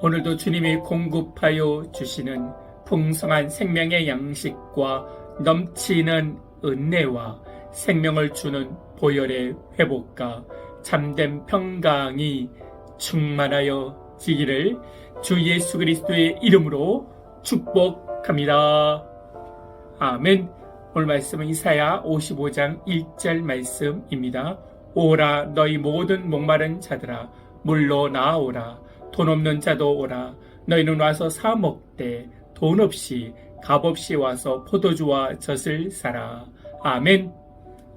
오늘도 주님이 공급하여 주시는 풍성한 생명의 양식과 넘치는 은혜와 생명을 주는 보혈의 회복과 참된 평강이 충만하여 지기를 주 예수 그리스도의 이름으로 축복합니다. 아멘. 오늘 말씀은 이사야 55장 1절 말씀입니다. 오라 너희 모든 목마른 자들아 물로 나아오라. 돈 없는 자도 오라. 너희는 와서 사 먹되 돈 없이 값 없이 와서 포도주와 젖을 사라. 아멘.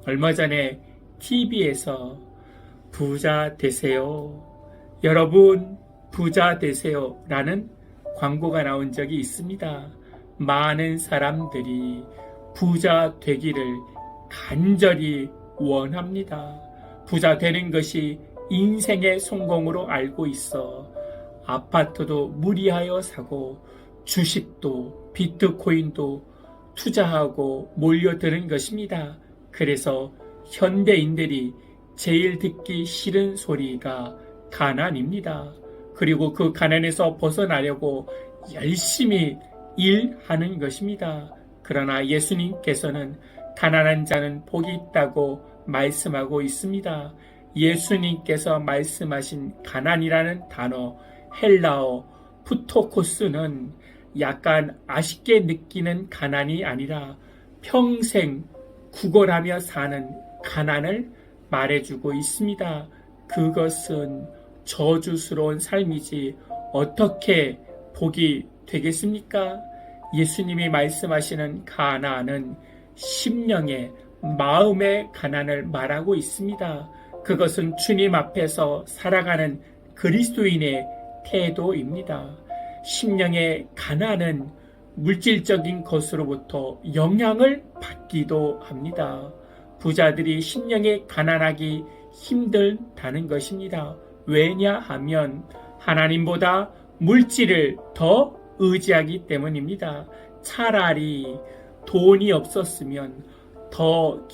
얼마 전에 TV에서 부자 되세요. 여러분 부자 되세요 라는 광고가 나온 적이 있습니다. 많은 사람들이 부자 되기를 간절히 원합니다. 부자 되는 것이 인생의 성공으로 알고 있어 아파트도 무리하여 사고 주식도 비트코인도 투자하고 몰려드는 것입니다. 그래서 현대인들이 제일 듣기 싫은 소리가 가난입니다. 그리고 그 가난에서 벗어나려고 열심히 일하는 것입니다. 그러나 예수님께서는 가난한 자는 복이 있다고 말씀하고 있습니다. 예수님께서 말씀하신 가난이라는 단어 헬라어 푸토코스는 약간 아쉽게 느끼는 가난이 아니라 평생 구걸하며 사는 가난을 말해주고 있습니다. 그것은 저주스러운 삶이지 어떻게 복이 되겠습니까? 예수님이 말씀하시는 가난은 심령의 마음의 가난을 말하고 있습니다. 그것은 주님 앞에서 살아가는 그리스도인의 태도입니다. 심령의 가난은 물질적인 것으로부터 영향을 받기도 합니다. 부자들이 심령에 가난하기 힘들다는 것입니다. 왜냐하면 하나님보다 물질을 더 의지하기 때문입니다. 차라리 돈이 없었으면 더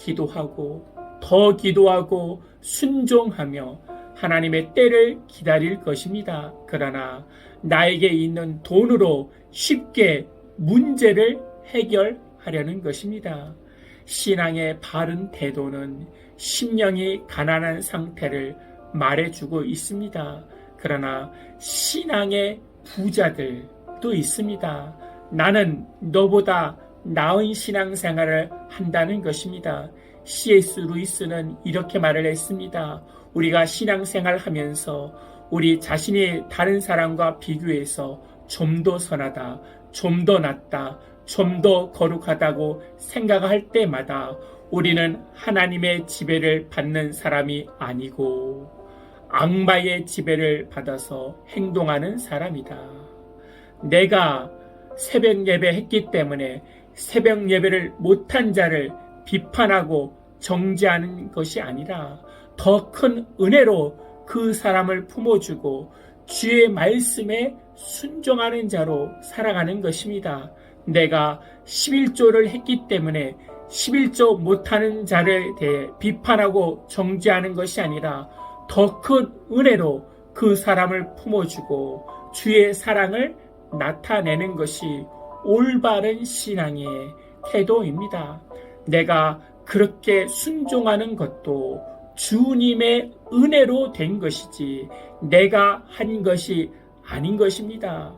기도하고 순종하며 하나님의 때를 기다릴 것입니다. 그러나 나에게 있는 돈으로 쉽게 문제를 해결하려는 것입니다. 신앙의 바른 태도는 심령이 가난한 상태를 말해주고 있습니다. 그러나 신앙의 부자들도 있습니다. 나는 너보다 나은 신앙생활을 한다는 것입니다. C.S. 루이스는 이렇게 말을 했습니다. 우리가 신앙생활 하면서 우리 자신이 다른 사람과 비교해서 좀 더 선하다, 좀 더 낫다, 좀 더 거룩하다고 생각할 때마다 우리는 하나님의 지배를 받는 사람이 아니고 악마의 지배를 받아서 행동하는 사람이다. 내가 새벽 예배 했기 때문에 새벽 예배를 못한 자를 비판하고 정죄하는 것이 아니라 더 큰 은혜로 그 사람을 품어주고 주의 말씀에 순종하는 자로 살아가는 것입니다. 내가 11조를 했기 때문에 11조 못하는 자를 대해 비판하고 정죄하는 것이 아니라 더 큰 은혜로 그 사람을 품어주고 주의 사랑을 나타내는 것이 올바른 신앙의 태도입니다. 내가 그렇게 순종하는 것도 주님의 은혜로 된 것이지 내가 한 것이 아닌 것입니다.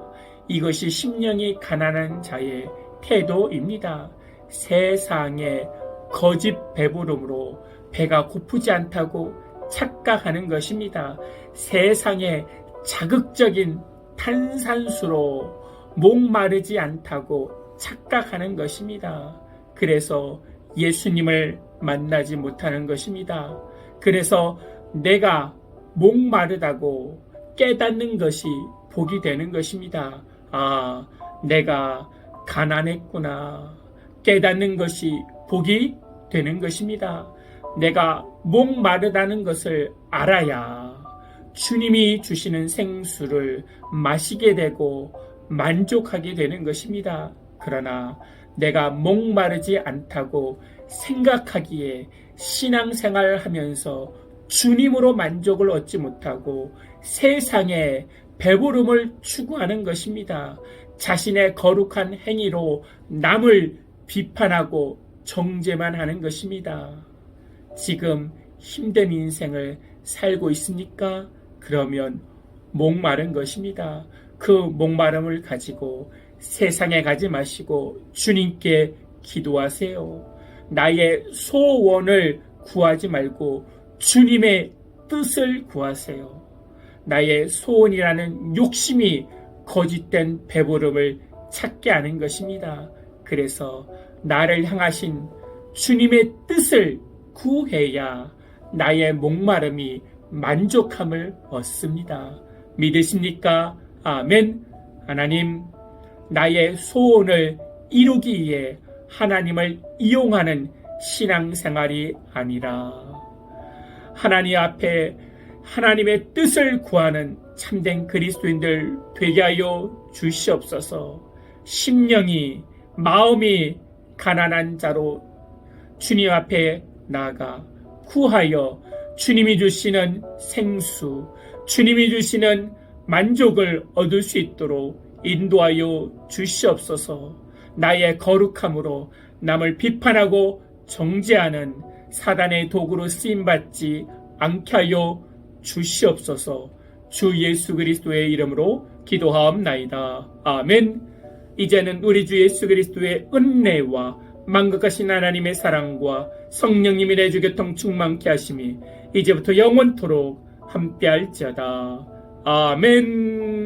이것이 심령이 가난한 자의 태도입니다. 세상의 거짓 배부름으로 배가 고프지 않다고 착각하는 것입니다. 세상의 자극적인 탄산수로 목마르지 않다고 착각하는 것입니다. 그래서 예수님을 만나지 못하는 것입니다. 그래서 내가 목마르다고 깨닫는 것이 복이 되는 것입니다. 아, 내가 가난했구나. 깨닫는 것이 복이 되는 것입니다. 내가 목마르다는 것을 알아야 주님이 주시는 생수를 마시게 되고 만족하게 되는 것입니다. 그러나 내가 목마르지 않다고 생각하기에 신앙생활을 하면서 주님으로 만족을 얻지 못하고 세상에 배부름을 추구하는 것입니다. 자신의 거룩한 행위로 남을 비판하고 정죄만 하는 것입니다. 지금 힘든 인생을 살고 있습니까? 그러면 목마른 것입니다. 그 목마름을 가지고 세상에 가지 마시고 주님께 기도하세요. 나의 소원을 구하지 말고 주님의 뜻을 구하세요. 나의 소원이라는 욕심이 거짓된 배부름을 찾게 하는 것입니다. 그래서 나를 향하신 주님의 뜻을 구해야 나의 목마름이 만족함을 얻습니다. 믿으십니까? 아멘. 하나님, 나의 소원을 이루기 위해 하나님을 이용하는 신앙생활이 아니라 하나님 앞에 하나님의 뜻을 구하는 참된 그리스도인들 되게 하여 주시옵소서. 심령이 마음이 가난한 자로 주님 앞에 나아가 구하여 주님이 주시는 생수, 주님이 주시는 만족을 얻을 수 있도록 인도하여 주시옵소서. 나의 거룩함으로 남을 비판하고 정죄하는 사단의 도구로 쓰임받지 않게 하여 주시옵소서. 주 예수 그리스도의 이름으로 기도하옵나이다. 아멘. 이제는 우리 주 예수 그리스도의 은혜와 만극하신 하나님의 사랑과 성령님의 내주 교통 충만케 하심이 이제부터 영원토록 함께할지어다. 아멘.